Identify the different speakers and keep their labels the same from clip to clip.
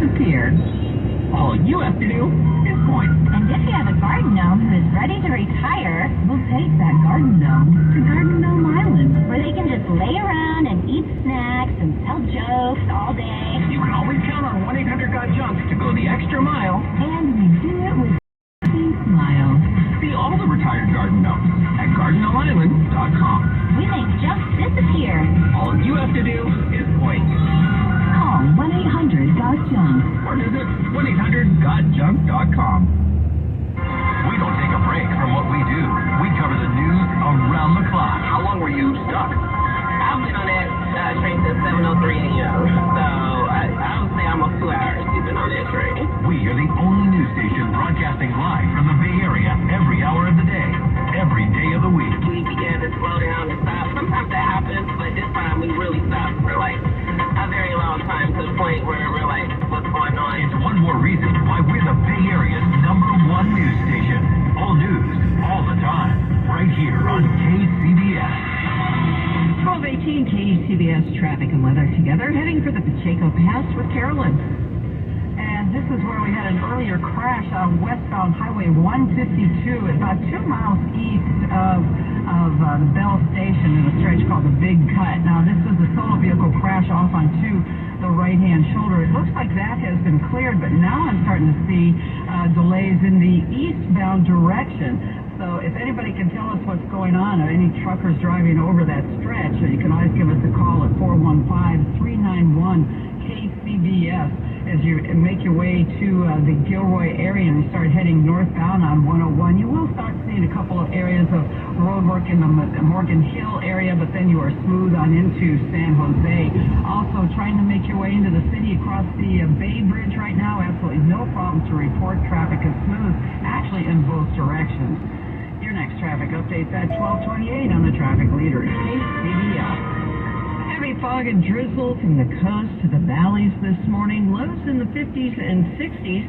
Speaker 1: disappeared. All you have to do is point.
Speaker 2: And if you have a garden gnome who is ready to retire, we'll take that garden gnome to Garden Gnome Island, where they can just lay around and eat snacks and tell jokes all day.
Speaker 1: You can always count on 1-800-GOT-JUNK to go the extra mile.
Speaker 2: And we do it with a smile.
Speaker 1: See all the retired garden gnomes at GardenGnomeIsland.com.
Speaker 2: We make junk disappear.
Speaker 1: All you have to do is point.
Speaker 2: Call 1-800-GOT-JUNK.
Speaker 1: Or visit 1-800-GOT-JUNK.com. We don't take a break from what we do. We cover the news around the clock. How long were you stuck?
Speaker 3: I've been on that train since 7:03 a.m. So I would say almost 2 hours you've been on that train.
Speaker 1: We are the only news station broadcasting live from the Bay Area every hour of the day, every day of the week.
Speaker 3: We began to slow down and stop. Sometimes that happens, but this time we really stopped for like a very long time, to the point where we're like, what's going on?
Speaker 1: It's one more reason why we're the Bay Area's #1 news station. All news, all the time, right here on KCBS.
Speaker 4: 1218 KCBS traffic and weather together, heading for the Pacheco Pass with Carolyn.
Speaker 5: And this is where we had an earlier crash on westbound Highway 152, about 2 miles east of the Bell Station in a stretch called the Big Cut. Now, this is a solo vehicle crash off onto the right-hand shoulder. It looks like that has been cleared, but now I'm starting to see delays in the eastbound direction. So if anybody can tell us what's going on, or any truckers driving over that stretch, you can always give us a call at 415-391-KCBS as you make your way to the Gilroy area and start heading northbound on 101. You will start seeing a couple of areas of road work in the Morgan Hill area, but then you are smooth on into San Jose. Also trying to make your way into the city across the Bay Bridge right now. Absolutely no problem to report. Traffic is smooth, actually in both directions. Your next traffic update's at 12:28 on the traffic leader, KCBS.
Speaker 4: Heavy fog and drizzle from the coast to the valleys this morning. Lows in the 50s and 60s.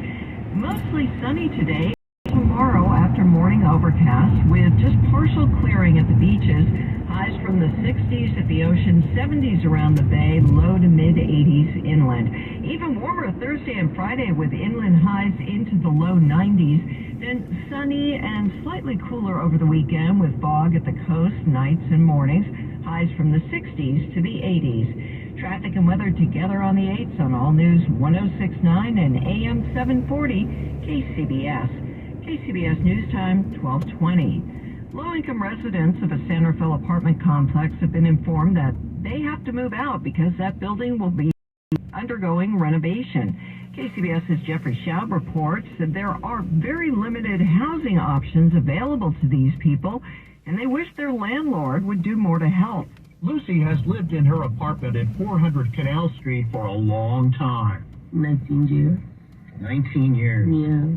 Speaker 4: Mostly sunny today. Tomorrow, after morning overcast, with just partial clearing at the beaches. Highs from the 60s at the ocean, 70s around the bay, low to mid 80s inland. Even warmer Thursday and Friday with inland highs into the low 90s. Then sunny and slightly cooler over the weekend with fog at the coast nights and mornings. Highs from the 60s to the 80s. Traffic and weather together on the 8s on All News 106.9 and AM 740 KCBS. KCBS News Time 12:20. Low-income residents of a San Rafael apartment complex have been informed that they have to move out because that building will be undergoing renovation. KCBS's Jeffrey Schaub reports that there are very limited housing options available to these people, and they wish their landlord would do more to help.
Speaker 6: Lucy has lived in her apartment at 400 Canal Street for a long time.
Speaker 3: 19 years.
Speaker 6: 19 years.
Speaker 3: Yeah,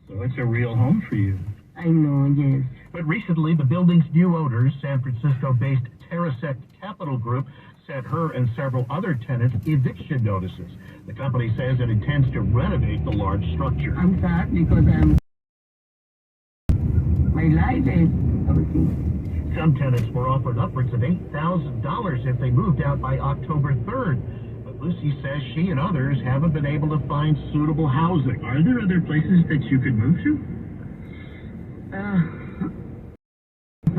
Speaker 6: So it's a real home for you.
Speaker 3: I know, yes.
Speaker 6: But recently, the building's new owners, San Francisco-based Terrasect Capital Group, sent her and several other tenants eviction notices. The company says it intends to renovate the large structure.
Speaker 3: I'm sad because my life is everything.
Speaker 6: Some tenants were offered upwards of $8,000 if they moved out by October 3rd. But Lucy says she and others haven't been able to find suitable housing.
Speaker 1: Are there other places that you could move to?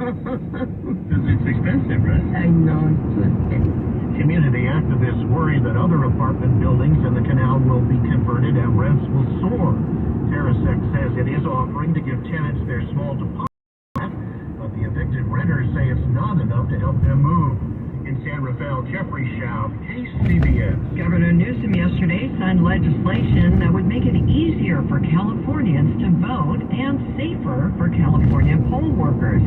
Speaker 1: It's expensive, right?
Speaker 3: I know, it's too expensive.
Speaker 6: Community activists worry that other apartment buildings in the canal will be converted and rents will soar. Terrasect says it is offering to give tenants their small deposit, but the evicted renters say it's not enough to help them move. In San Rafael, Jeffrey Schaub, KCBS.
Speaker 4: Governor Newsom yesterday signed legislation that would make it easier for Californians to vote and safer for California poll workers,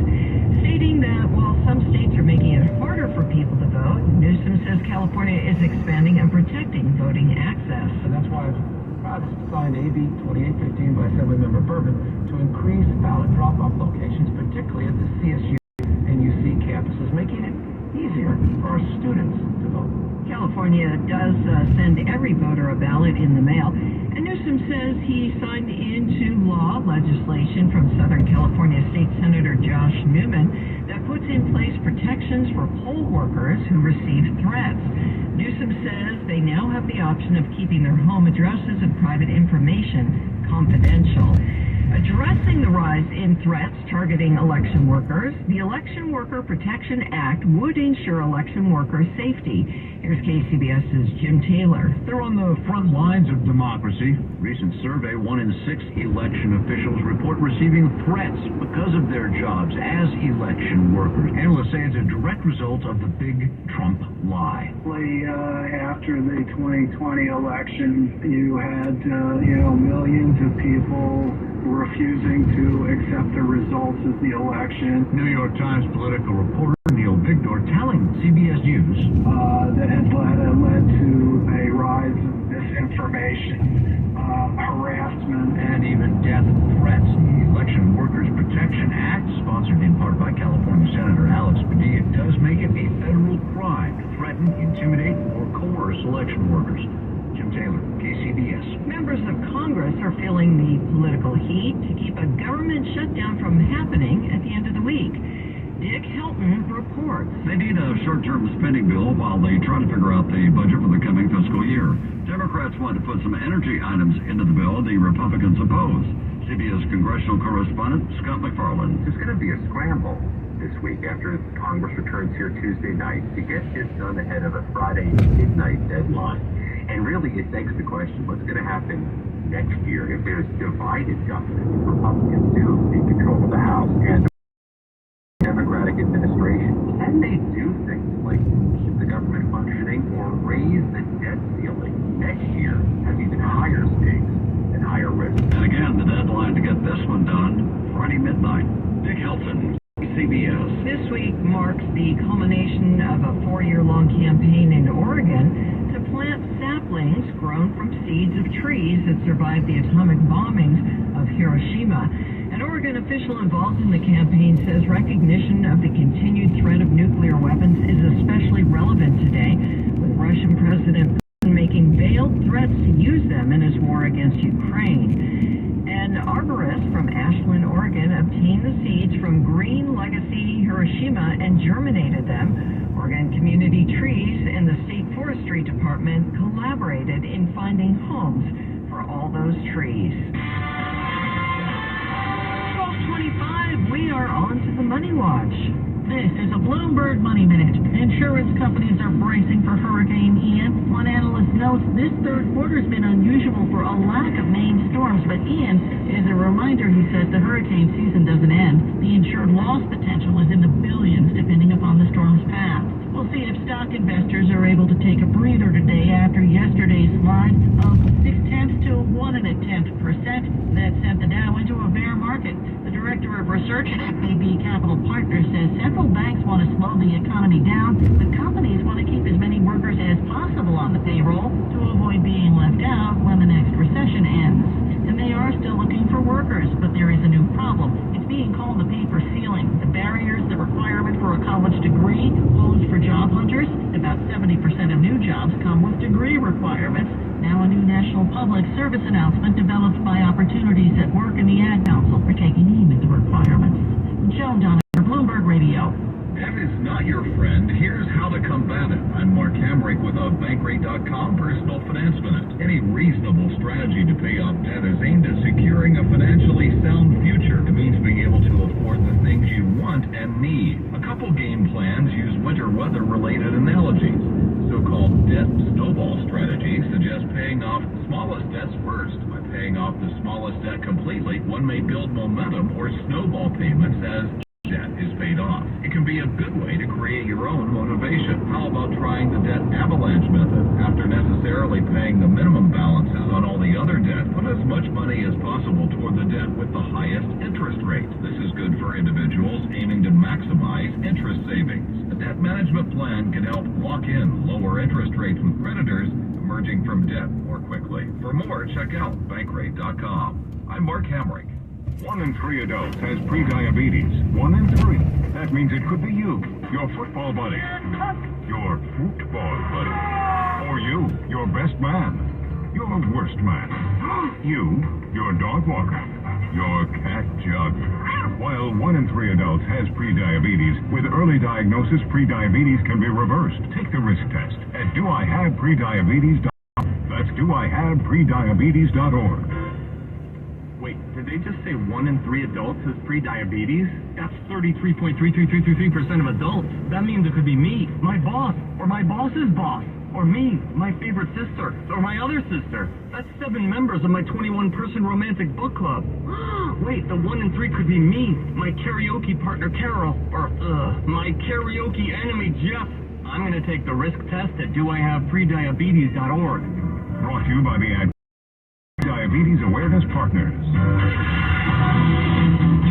Speaker 4: stating that while some states are making it harder for people to vote, Newsom says California is expanding and protecting voting access.
Speaker 5: And that's why I'm proud to sign AB 2815 by Assemblymember Bourbon to increase ballot drop-off locations, particularly at the CSU and UC campuses, making it easier for our students to vote.
Speaker 4: California does send every voter a ballot in the mail, and Newsom says he signed into law legislation from Southern California State Senator Josh Newman that puts in place protections for poll workers who receive threats. Newsom says they now have the option of keeping their home addresses and private information confidential. Addressing the rise in threats targeting election workers, the Election Worker Protection Act would ensure election workers' safety. Here's KCBS's Jim Taylor.
Speaker 7: They're on the front lines of democracy. Recent survey, 1 in 6 election officials report receiving threats because of their jobs as election workers. Analysts say it's a direct result of the big Trump lie.
Speaker 8: After the 2020 election, you had, millions of people refusing to accept the results of the election.
Speaker 7: New York Times political reporter Neil Vigdor telling CBS News
Speaker 8: that had led to a rise of misinformation, harassment,
Speaker 7: and even death threats. The Election Workers Protection Act, sponsored in part by California Senator Alex Padilla, does make it a federal crime to threaten, intimidate, or coerce election workers. Jim Taylor, KCBS.
Speaker 4: Members of Congress are feeling the political heat to keep a government shutdown from happening at the end of the week. Dick Helton reports.
Speaker 7: They need a short-term spending bill while they try to figure out the budget for the coming fiscal year. Democrats want to put some energy items into the bill the Republicans oppose. CBS congressional correspondent Scott McFarland.
Speaker 9: There's going to be a scramble this week after Congress returns here Tuesday night to get this done ahead of a Friday midnight deadline. And really, it begs the question, what's going to happen next year if there's divided government? Republicans do take control of the House and the Democratic administration. Can they do things like keep the government functioning or raise the debt ceiling? Next year has even higher stakes and higher risk.
Speaker 7: And again, the deadline to get this one done, Friday midnight. Dick Helton, CBS.
Speaker 4: This week marks the culmination of a 4-year-long campaign in Oregon to plant saplings grown from seeds of trees that survived the atomic bombings of Hiroshima. An Oregon official involved in the campaign says recognition of the continued threat of nuclear weapons is especially relevant today, with Russian President Putin making veiled threats to use them in his war against Ukraine. An arborist from Ashland, Oregon, obtained the seeds from Green Legacy Hiroshima and germinated them. Oregon Community Trees and the State Forestry Department collaborated in finding homes for all those trees. 12:25, we are on to the Money Watch.
Speaker 10: This is a Bloomberg Money Minute. Insurance companies are bracing for Hurricane Ian. One analyst notes this third quarter has been unusual for a lack of named storms, but Ian is a reminder, he says, the hurricane season doesn't end. The insured loss potential is in the billions, depending upon the storm's path. We'll see if stock investors are able to take a breather today after yesterday's slide of 0.6 to 1.1% that sent the Dow into a bear market. The director of research at FAB Capital Partners says central banks want to slow the economy down, but companies want to keep as many workers as possible on the payroll to avoid being left out when the next recession ends. And they are still looking for workers, but there is a new problem. It's being called the paper ceiling. The barriers, the requirement for a college degree posed for job hunters. About 70% of new jobs come with degree requirements. Now a new national public service announcement developed by Opportunities at Work and the Ad Council for taking heed of the requirements. Joan Donovan, Bloomberg Radio.
Speaker 7: Debt is not your friend. Here's how to combat it. I'm Mark Hamrick with a Bankrate.com Personal Finance Minute. Any reasonable strategy to pay off debt is aimed at securing a financially sound future. It means being able to afford the things you want and need. A couple game plans use winter weather-related analogies. So-called debt snowball strategy suggests paying off the smallest debts first. By paying off the smallest debt completely, one may build momentum or snowball payments as debt is paid off. It can be a good way to create your own motivation. How about trying the debt avalanche method? After necessarily paying the minimum balance out on all the other debt, put as much money as possible toward the debt with the highest interest rate. This is good for individuals aiming to maximize interest savings. A debt management plan can help lock in lower interest rates with creditors emerging from debt more quickly. For more, check out Bankrate.com. I'm Mark Hamrick.
Speaker 11: 1 in 3 adults has prediabetes. 1 in 3. That means it could be you, your football buddy, your football buddy, or you, your best man, your worst man, you, your dog walker, your cat jug. While 1 in 3 adults has prediabetes, with early diagnosis, prediabetes can be reversed. Take the risk test at doihaveprediabetes.com. That's doihaveprediabetes.org.
Speaker 12: Wait, did they just say 1 in 3 adults has prediabetes? That's 33.33333% of adults. That means it could be me, my boss, or my boss's boss, or me, my favorite sister, or my other sister. That's 7 members of my 21-person romantic book club. Wait, the 1 in 3 could be me, my karaoke partner Carol, or my karaoke enemy Jeff. I'm gonna take the risk test at doihaveprediabetes.org.
Speaker 11: Brought to you by the Diabetes Awareness Partners.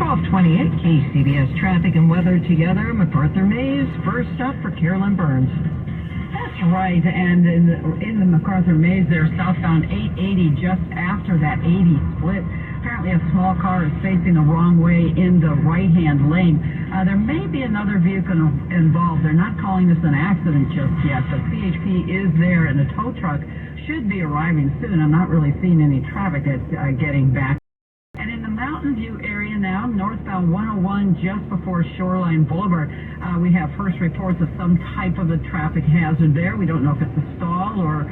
Speaker 4: 1228 KCBS Traffic and Weather together. MacArthur Maze, first up for Carolyn Burns.
Speaker 5: That's right, and in the MacArthur Maze there, southbound 880, just after that 80 split. Apparently a small car is facing the wrong way in the right-hand lane. There may be another vehicle involved. They're not calling this an accident just yet, but CHP is there, and the tow truck should be arriving soon. I'm not really seeing any traffic that's getting back. And in the Mountain View area now, northbound 101 just before Shoreline Boulevard, we have first reports of some type of a traffic hazard there. We don't know if it's a stall or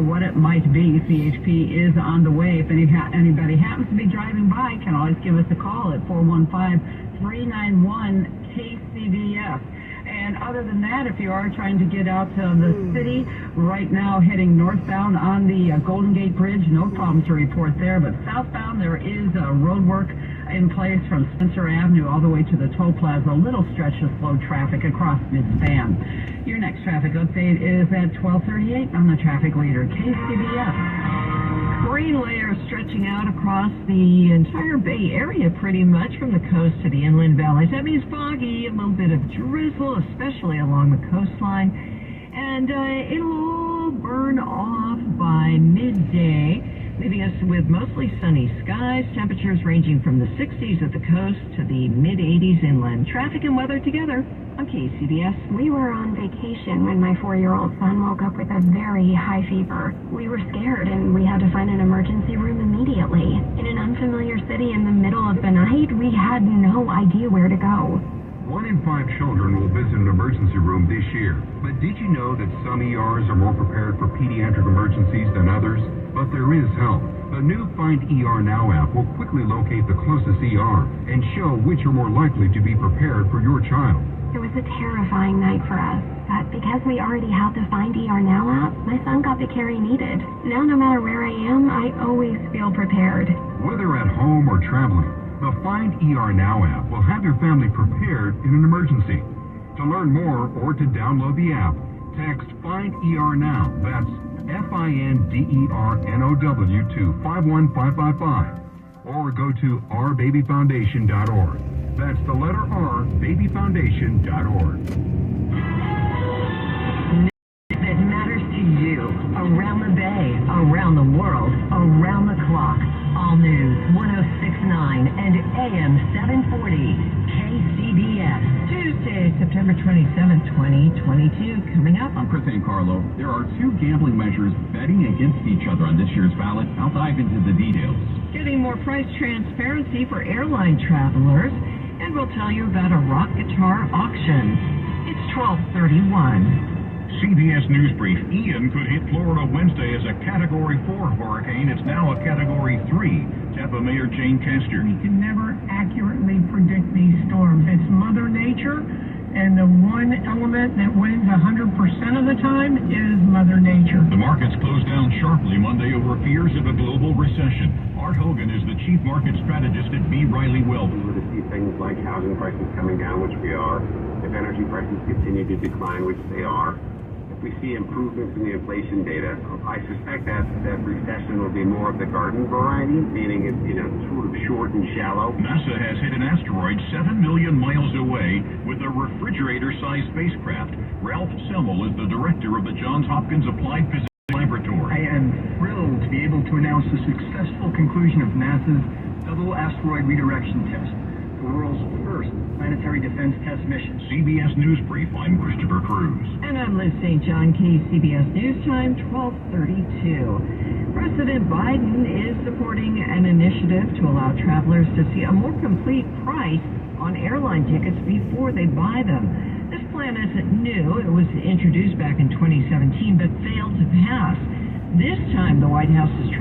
Speaker 5: what it might be. CHP is on the way. If anybody happens to be driving by, can always give us a call at 415-391-KCBS. And other than that, if you are trying to get out to the city, right now heading northbound on the Golden Gate Bridge, no problems to report there. But southbound, there is road work in place from Spencer Avenue all the way to the toll plaza. A little stretch of slow traffic across mid-span. Your next traffic update is at 12:38 on the traffic leader, KCBS.
Speaker 4: Rain layers stretching out across the entire Bay Area pretty much from the coast to the inland valleys. That means foggy, a little bit of drizzle, especially along the coastline. And it'll burn off by midday, leaving us with mostly sunny skies, temperatures ranging from the 60s at the coast to the mid-80s inland. Traffic and weather together on KCBS.
Speaker 2: We were on vacation when my 4-year-old son woke up with a very high fever. We were scared and we had to find an emergency room immediately. In an unfamiliar city in the middle of the night, we had no idea where to go.
Speaker 13: 1 in 5 children will visit an emergency room this year. But did you know that some ERs are more prepared for pediatric emergencies than others? But there is help. The new Find ER Now app will quickly locate the closest ER and show which are more likely to be prepared for your child.
Speaker 2: It was a terrifying night for us, but because we already had the Find ER Now app, my son got the care he needed. Now no matter where I am, I always feel prepared.
Speaker 13: Whether at home or traveling, the Find ER Now app will have your family prepared in an emergency. To learn more or to download the app, text Find ER Now, that's FINDERNOW to 51555, or go to ourbabyfoundation.org. That's the letter R, babyfoundation.org.
Speaker 4: That matters to you, around the Bay, around the world, around the clock. All news, 1069 and AM 740, KCBS. Tuesday, September 27, 2022. Coming up.
Speaker 14: I'm Chris Carlo. There are 2 gambling measures betting against each other on this year's ballot. I'll dive into the details.
Speaker 4: Getting more price transparency for airline travelers. And we'll tell you about a rock guitar auction. It's 12:31.
Speaker 11: CBS News Brief. Ian could hit Florida Wednesday as a Category 4 hurricane. It's now a Category 3. Tampa Mayor Jane Castor.
Speaker 5: You can never accurately predict these storms. It's Mother Nature, and the one element that wins 100% of the time is Mother Nature.
Speaker 11: The markets closed down sharply Monday over fears of a global recession. Art Hogan is the chief market strategist at B. Riley Wealth.
Speaker 9: We were to see things like housing prices coming down, which we are, if energy prices continue to decline, which they are, if we see improvements in the inflation data, I suspect that recession will be more of the garden variety, meaning it's, sort of short and shallow.
Speaker 11: NASA has hit an asteroid 7 million miles away with a refrigerator-sized spacecraft. Ralph Semmel is the director of the Johns Hopkins Applied Physics Laboratory.
Speaker 15: I am thrilled to be able to announce the successful conclusion of NASA's Double Asteroid Redirection Test, the world's first planetary defense test mission.
Speaker 11: CBS News Brief, I'm Christopher Cruz.
Speaker 4: And I'm Liz St. John, KCBS News Time, 12:32. President Biden is supporting an initiative to allow travelers to see a more complete price on airline tickets before they buy them. This plan isn't new. It was introduced back in 2017 but failed to pass. This time the White House is trying